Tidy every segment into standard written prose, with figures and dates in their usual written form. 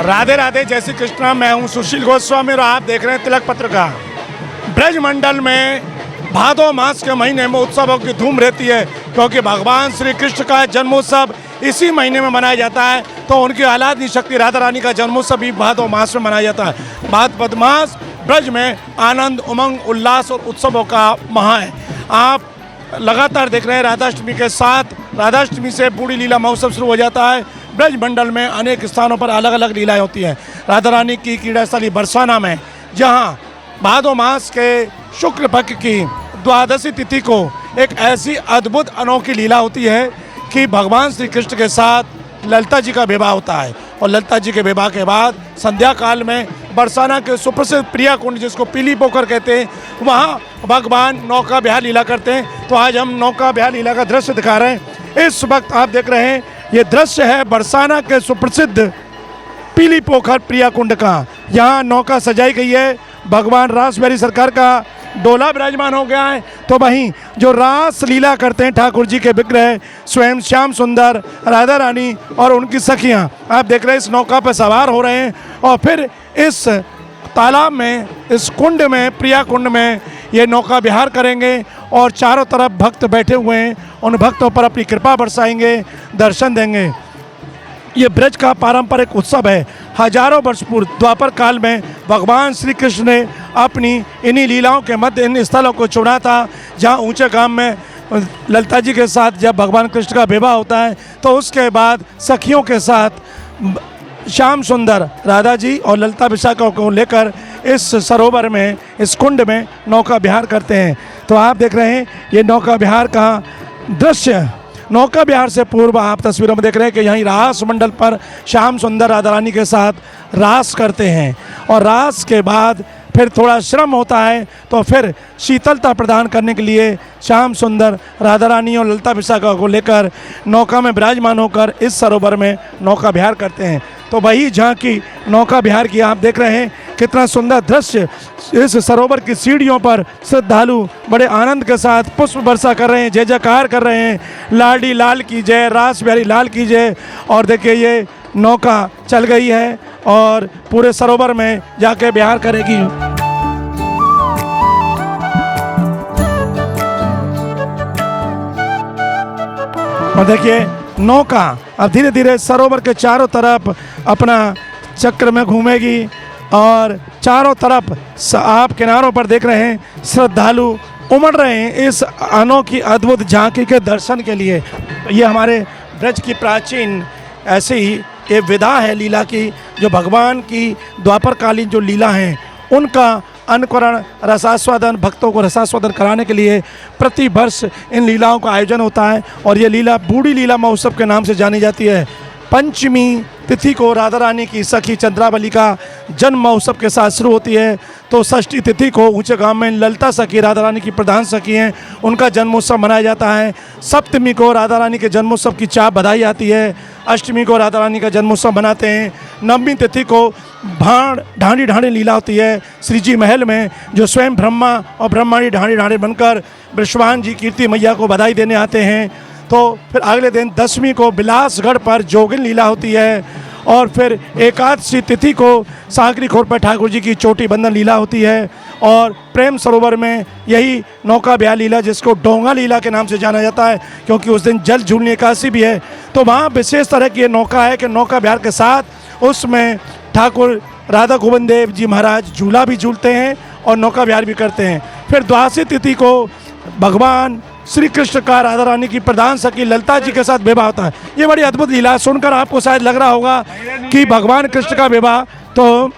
राधे राधे, जय श्री कृष्णा। मैं हूं सुशील गोस्वामी और आप देख रहे हैं तिलक पत्रिका। ब्रजमंडल में भादो मास के महीने में उत्सवों की धूम रहती है, क्योंकि भगवान श्री कृष्ण का जन्मोत्सव इसी महीने में मनाया जाता है। तो उनकी आह्लादनी शक्ति राधा रानी का जन्मोत्सव भी भादो मास में मनाया जाता है। भाद्रपद मास ब्रज में आनंद, उमंग, उल्लास और उत्सवों का माह है। आप लगातार देख रहे हैं राधाष्टमी के साथ, राधाष्टमी से बूढ़ी लीला महोत्सव शुरू हो जाता है। ब्रज मंडल में अनेक स्थानों पर अलग अलग लीलाएं होती हैं। राधा रानी की क्रीड़ास्थली बरसाना में, जहां भादो मास के शुक्ल पक्ष की द्वादशी तिथि को एक ऐसी अद्भुत अनोखी लीला होती है कि भगवान श्री कृष्ण के साथ ललिता जी का विवाह होता है। और ललिता जी के विवाह के बाद संध्या काल में बरसाना के सुप्रसिद्ध प्रिया कुंड, जिसको पीली पोखर कहते हैं, वहाँ भगवान नौका विहार लीला करते हैं। तो आज हम नौका विहार लीला का दृश्य दिखा रहे हैं। इस वक्त आप देख रहे हैं ये दृश्य है बरसाना के सुप्रसिद्ध पीली पोखर प्रिया कुंड का। यहाँ नौका सजाई गई है, भगवान रास बिहारी सरकार का डोला विराजमान हो गया है। तो वहीं जो रास लीला करते हैं ठाकुर जी के विग्रह स्वयं श्याम सुंदर, राधा रानी और उनकी सखियाँ, आप देख रहे हैं इस नौका पर सवार हो रहे हैं। और फिर इस तालाब में, इस कुंड में, प्रिया कुंड में ये नौका विहार करेंगे और चारों तरफ भक्त बैठे हुए हैं, उन भक्तों पर अपनी कृपा बरसाएंगे, दर्शन देंगे। ये ब्रज का पारंपरिक उत्सव है। हजारों वर्ष पूर्व द्वापर काल में भगवान श्री कृष्ण ने अपनी इन्हीं लीलाओं के मध्य इन स्थलों को चुना था, जहाँ ऊंचे गांव में ललिता जी के साथ जब भगवान कृष्ण का विवाह होता है, तो उसके बाद सखियों के साथ श्याम सुंदर, राधा जी और ललिता विशाखा को लेकर इस सरोवर में, इस कुंड में नौका विहार करते हैं। तो आप देख रहे हैं ये नौका विहार का दृश्य। नौका विहार से पूर्व आप तस्वीरों में देख रहे हैं कि यहीं रास मंडल पर श्याम सुंदर राधा रानी के साथ रास करते हैं। और रास के बाद फिर थोड़ा श्रम होता है, तो फिर शीतलता प्रदान करने के लिए श्याम सुंदर, राधा रानी और ललिता विशाखा को लेकर नौका में विराजमान होकर इस सरोवर में नौका विहार करते हैं। तो वही झांकी नौका विहार की आप देख रहे हैं, कितना सुंदर दृश्य। इस सरोवर की सीढ़ियों पर श्रद्धालु बड़े आनंद के साथ पुष्प वर्षा कर रहे हैं, जय जयकार कर रहे हैं, लाडी लाल की जय, रास बिहारी लाल की जय। और देखिए ये नौका चल गई है और पूरे सरोवर में जाके विहार करेगी। और देखिए नौका अब धीरे धीरे सरोवर के चारों तरफ अपना चक्र में घूमेगी और चारों तरफ आप किनारों पर देख रहे हैं श्रद्धालु उमड़ रहे हैं इस अनोखी अद्भुत झांकी के दर्शन के लिए। ये हमारे ब्रज की प्राचीन ऐसे ही ये विधा है लीला की, जो भगवान की द्वापरकालीन जो लीला हैं उनका अनुकरण, रसास्वादन, भक्तों को रसास्वादन कराने के लिए प्रति वर्ष इन लीलाओं का आयोजन होता है। और ये लीला बूढ़ी लीला महोत्सव के नाम से जानी जाती है। पंचमी तिथि को राधा रानी की सखी चंद्रावली का जन्म महोत्सव के साथ शुरू होती है। तो षष्ठी तिथि को ऊंचे गांव में ललिता सखी, राधा रानी की प्रधान सखी हैं, उनका जन्मोत्सव मनाया जाता है। सप्तमी को राधा रानी के जन्मोत्सव की चाप बधाई आती है। अष्टमी को राधा रानी का जन्मोत्सव मनाते हैं। नवमी तिथि को भाण ढांडी ढांडी लीला होती है श्री जी महल में, जो स्वयं ब्रह्मा और ब्रह्माणी ढांडी ढांडी बनकर वृषभान जी कीर्ति मैया को बधाई देने आते हैं। तो फिर अगले दिन दशमी को बिलासगढ़ पर जोगिन लीला होती है। और फिर एकादशी तिथि को सागरी खोर पर ठाकुर जी की चोटी बंधन लीला होती है। और प्रेम सरोवर में यही नौका विहार लीला, जिसको डोंगा लीला के नाम से जाना जाता है, क्योंकि उस दिन जल झूलने एकादशी भी है। तो वहाँ विशेष तरह की ये नौका है कि नौका विहार के साथ उसमें ठाकुर राधा गोविंद देव जी महाराज झूला भी झूलते हैं और नौका विहार भी करते हैं। फिर द्वादशी तिथि को भगवान श्री कृष्ण का राधा रानी की प्रधान सखी ललिता जी के साथ विवाह होता है। ये बड़ी अद्भुत लीला सुनकर आपको शायद लग रहा होगा कि भगवान कृष्ण का विवाह, तो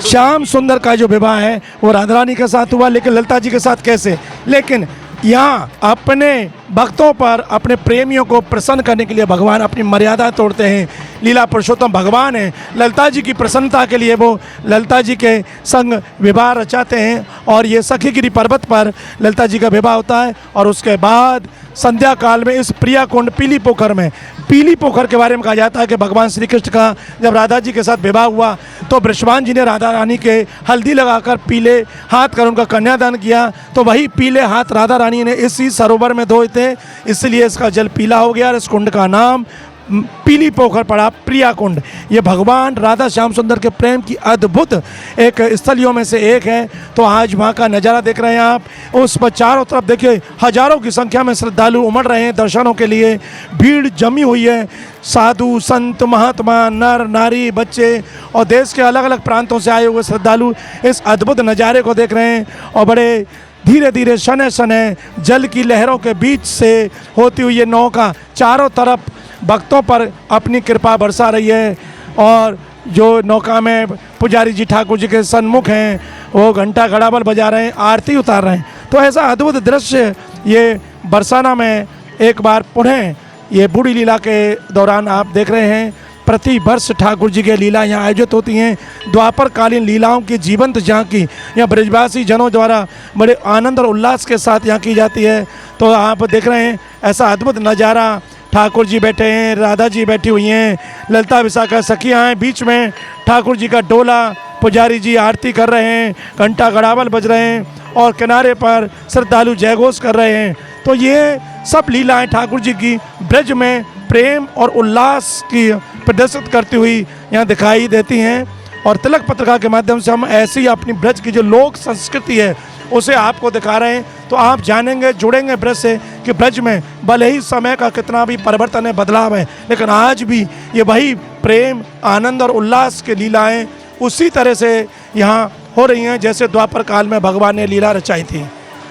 श्याम सुंदर का जो विवाह है वो राधा रानी के साथ हुआ, लेकिन ललिता जी के साथ कैसे? लेकिन यहाँ अपने भक्तों पर, अपने प्रेमियों को प्रसन्न करने के लिए भगवान अपनी मर्यादा तोड़ते हैं। लीला पुरुषोत्तम भगवान है, ललिता जी की प्रसन्नता के लिए वो ललिता जी के संग विवाह रचाते हैं। और ये सखीगिरी पर्वत पर ललिता जी का विवाह होता है। और उसके बाद संध्या काल में इस प्रिया कुंड पीली पोखर में, पीली पोखर के बारे में कहा जाता है कि भगवान श्री कृष्ण का जब राधा जी के साथ विवाह हुआ तो वृषभान जी ने राधा रानी के हल्दी लगाकर पीले हाथ कर उनका कन्यादान किया। तो वही पीले हाथ राधा रानी ने इसी सरोवर में धोए थे, इसलिए इसका जल पीला हो गया और इस कुंड का नाम पीली पोखर पड़ा प्रिया कुंड। ये भगवान राधा श्याम सुंदर के प्रेम की अद्भुत एक स्थलियों में से एक है। तो आज वहाँ का नज़ारा देख रहे हैं आप। उस पर चारों तरफ देखिए हजारों की संख्या में श्रद्धालु उमड़ रहे हैं दर्शनों के लिए। भीड़ जमी हुई है। साधु संत महात्मा नर नारी बच्चे और देश के अलग अलग प्रांतों से आए हुए श्रद्धालु इस अद्भुत नज़ारे को देख रहे हैं और बड़े धीरे धीरे शनै शनै जल की लहरों के बीच से होती हुई ये नौका चारों तरफ भक्तों पर अपनी कृपा बरसा रही है। और जो नौका में पुजारी जी ठाकुर जी के सन्मुख हैं वो घंटा घड़ाबल बजा रहे हैं, आरती उतार रहे हैं। तो ऐसा अद्भुत दृश्य ये बरसाना में एक बार पुनः ये बूढ़ी लीला के दौरान आप देख रहे हैं। प्रति वर्ष ठाकुर जी की लीला यहाँ आयोजित होती हैं। द्वापर कालीन लीलाओं की जीवंत झांकी यहाँ ब्रजवासी जनों द्वारा बड़े आनंद और उल्लास के साथ यहाँ की जाती है। तो आप देख रहे हैं ऐसा अद्भुत नज़ारा। ठाकुर जी बैठे हैं, राधा जी बैठी हुई हैं, ललिता विशाखा सखियाँ हैं, बीच में ठाकुर जी का डोला, पुजारी जी आरती कर रहे हैं, घंटा घड़ावल बज रहे हैं और किनारे पर श्रद्धालु जयघोष कर रहे हैं। तो ये सब लीलाएं ठाकुर जी की ब्रज में प्रेम और उल्लास की प्रदर्शित करती हुई यहाँ दिखाई देती हैं। और तिलक पत्रिका के माध्यम से हम ऐसी अपनी ब्रज की जो लोक संस्कृति है उसे आपको दिखा रहे हैं। तो आप जानेंगे जुड़ेंगे ब्रज से कि ब्रज में भले ही समय का कितना भी परिवर्तन है बदलाव है, लेकिन आज भी ये वही प्रेम आनंद और उल्लास की लीलाएं उसी तरह से यहाँ हो रही हैं जैसे द्वापर काल में भगवान ने लीला रचाई थी।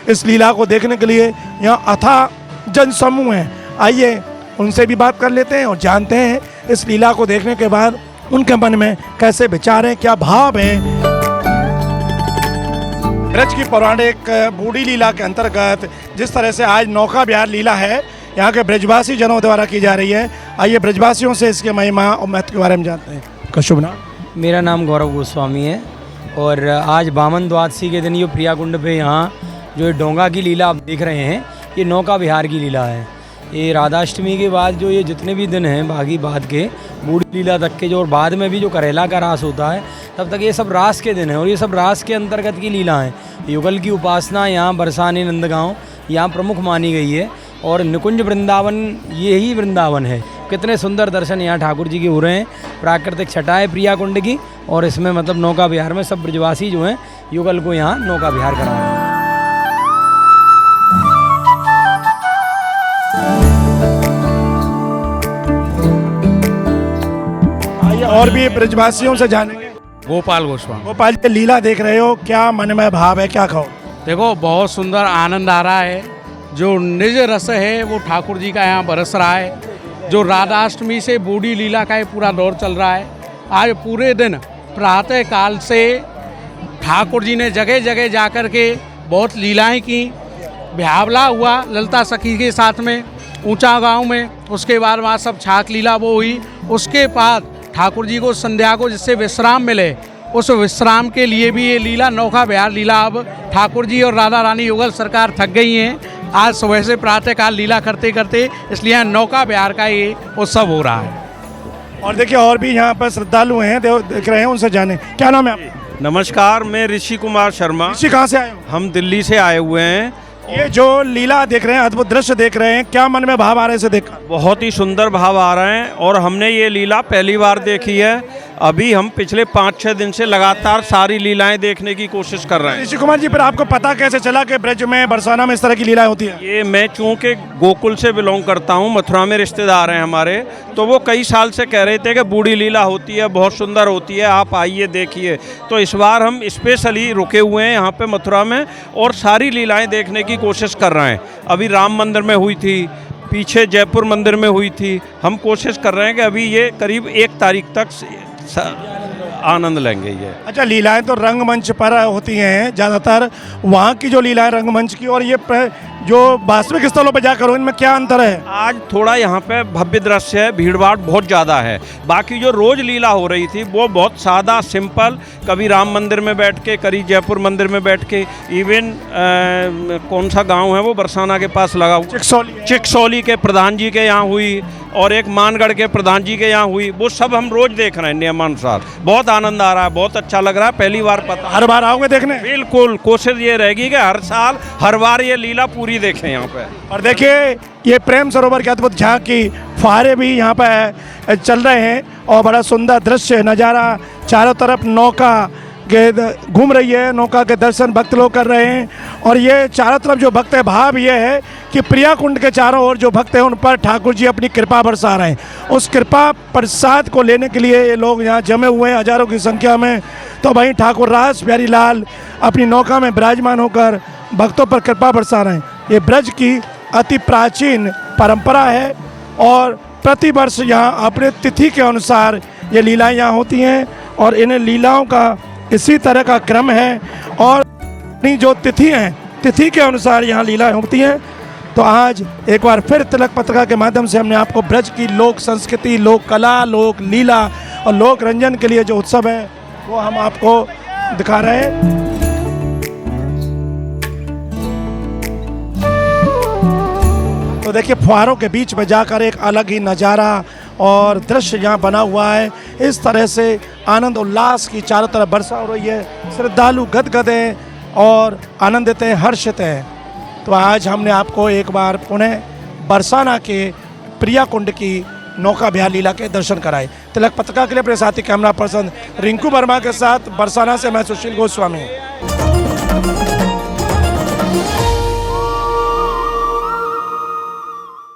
इस लीला को देखने के लिए यहाँ अथाह जन समूह हैं। आइए उनसे भी बात कर लेते हैं और जानते हैं इस लीला को देखने के बाद उनके मन में कैसे विचार हैं, क्या भाव हैं। ब्रज की पौराणिक बूढ़ी लीला के अंतर्गत जिस तरह से आज नौका विहार लीला है यहाँ के ब्रजवासी जनों द्वारा की जा रही है, आइए ब्रजवासियों से इसके महिमा और महत्व के बारे में जानते हैं। का शुभ नाम? मेरा नाम गौरव गोस्वामी है और आज बामन द्वादशी के दिन ये प्रिया कुंड पे यहाँ जो डोंगा की लीला आप देख रहे हैं ये नौका विहार की लीला है। ये राधाष्टमी के बाद जो ये जितने भी दिन हैं बाकी बाद के बूढ़ी लीला तक के जो और बाद में भी जो करेला का रास होता है तब तक ये सब रास के दिन हैं और ये सब रास के अंतर्गत की लीला हैं। युगल की उपासना यहाँ बरसाने नंदगांव यहाँ प्रमुख मानी गई है और निकुंज वृंदावन ये ही वृंदावन है। कितने सुंदर दर्शन यहाँ ठाकुर जी के हो रहे हैं। प्राकृतिक छटा है प्रिया कुंड की और इसमें मतलब नौका विहार में सब ब्रजवासी जो हैं युगल को यहाँ नौका विहार करा रहे हैं। और भी ब्रजवासियों से जानेंगे। गोपाल गोस्वामी। गोपाल जी लीला देख रहे हो, क्या मन में भाव है, क्या कहो? देखो बहुत सुंदर आनंद आ रहा है। जो निज रस है वो ठाकुर जी का यहाँ बरस रहा है। जो राधाष्टमी से बूढ़ी लीला का ये पूरा दौर चल रहा है। आज पूरे दिन प्रातः काल से ठाकुर जी ने जगह जगह जाकर के बहुत लीलाएं की। ब्यावला हुआ ललिता सखी के साथ में ऊंचा गांव में, उसके बाद वहाँ सब छाक लीला वो हुई। उसके बाद ठाकुर जी को संध्या को जिससे विश्राम मिले उस विश्राम के लिए भी ये लीला नौका विहार लीला अब ठाकुर जी और राधा रानी युगल सरकार थक गई हैं। आज सुबह से प्रातःकाल लीला करते करते इसलिए नौका विहार का ये उत्सव हो रहा है। और देखिए और भी यहाँ पर श्रद्धालु हैं देख रहे हैं, उनसे जाने। क्या नाम है आपका? नमस्कार, मैं ऋषि कुमार शर्मा। ऋषि कहाँ से आए हो? हम दिल्ली से आए हुए हैं। ये जो लीला देख रहे हैं, अद्भुत दृश्य देख रहे हैं, क्या मन में भाव आ रहे हैं इसे देखकर? बहुत ही सुंदर भाव आ रहे हैं और हमने ये लीला पहली बार देखी है। अभी हम पिछले 5-6 दिन से लगातार सारी लीलाएं देखने की कोशिश कर रहे हैं। ऋषि कुमार जी, फिर आपको पता कैसे चला कि ब्रज में बरसाना में इस तरह की लीला होती है? ये मैं चूँकि गोकुल से बिलोंग करता हूँ, मथुरा में रिश्तेदार हैं हमारे, तो वो कई साल से कह रहे थे कि बूढ़ी लीला होती है, बहुत सुंदर होती है, आप आइए देखिए। तो इस बार हम स्पेशली रुके हुए हैं यहाँ पे मथुरा में और सारी लीलाएं देखने की कोशिश कर रहे हैं। अभी राम मंदिर में हुई थी, पीछे जयपुर मंदिर में हुई थी। हम कोशिश कर रहे हैं कि अभी ये करीब 1 तारीख तक आनंद लेंगे ये। अच्छा, लीलाएं तो रंगमंच पर होती हैं ज़्यादातर, वहाँ की जो लीलाएं रंगमंच की और ये जो वास्तविक स्थलों पर जाकर हो, इनमें क्या अंतर है? आज थोड़ा यहाँ पे भव्य दृश्य है, भीड़ भाड़ बहुत ज़्यादा है। बाकी जो रोज़ लीला हो रही थी वो बहुत सादा सिंपल, कभी राम मंदिर में बैठ के, कभी जयपुर मंदिर में बैठ के, इवन कौन सा गांव है वो बरसाना के पास लगा हुआ चिकसौली के प्रधान जी के यहाँ हुई और एक मानगढ़ के प्रधान जी के यहाँ हुई। वो सब हम रोज़ देख रहे हैं नियमानुसार। बहुत आनंद आ रहा है, बहुत अच्छा लग रहा है। पहली बार पता। हर बार आओगे देखने? बिल्कुल, कोशिश ये रहेगी कि हर साल हर बार ये लीला पूरी देखें यहाँ पे। और देखिए ये प्रेम सरोवर की अद्भुत झांकी फुहारे भी यहाँ पर चल रहे हैं और बड़ा सुंदर दृश्य नज़ारा, चारों तरफ नौका घूम रही है, नौका के दर्शन भक्त लोग कर रहे हैं। और ये चारों तरफ जो भक्त है, भाव ये है कि प्रिया कुंड के चारों ओर जो भक्त हैं उन पर ठाकुर जी अपनी कृपा बरसा रहे हैं। उस कृपा प्रसाद को लेने के लिए ये लोग यहाँ जमे हुए हैं हजारों की संख्या में। तो वहीं ठाकुर रास प्यारी लाल अपनी नौका में विराजमान होकर भक्तों पर कृपा बरसा रहे हैं। ये ब्रज की अति प्राचीन परंपरा है और प्रतिवर्ष यहाँ अपने तिथि के अनुसार ये लीलाएँ यहाँ होती हैं और इन लीलाओं का इसी तरह का क्रम है और अपनी जो तिथि हैं, तिथि के अनुसार यहाँ लीलाएँ होती हैं। तो आज एक बार फिर तिलक पत्रिका के माध्यम से हमने आपको ब्रज की लोक संस्कृति, लोक कला, लोक लीला और लोक रंजन के लिए जो उत्सव है वो हम आपको दिखा रहे हैं। तो देखिए फुहारों के बीच में जाकर एक अलग ही नज़ारा और दृश्य यहाँ बना हुआ है। इस तरह से आनंद उल्लास की चारों तरफ वर्षा हो रही है। श्रद्धालु गदगद हैं और आनंदित हैं, हर्षित हैं। तो आज हमने आपको एक बार पुनः बरसाना के प्रिया कुंड की नौका विहार लीला के दर्शन कराए। तिलक पत्रिका के लिए अपने साथी कैमरा पर्सन रिंकू वर्मा के साथ बरसाना से मैं सुशील गोस्वामी।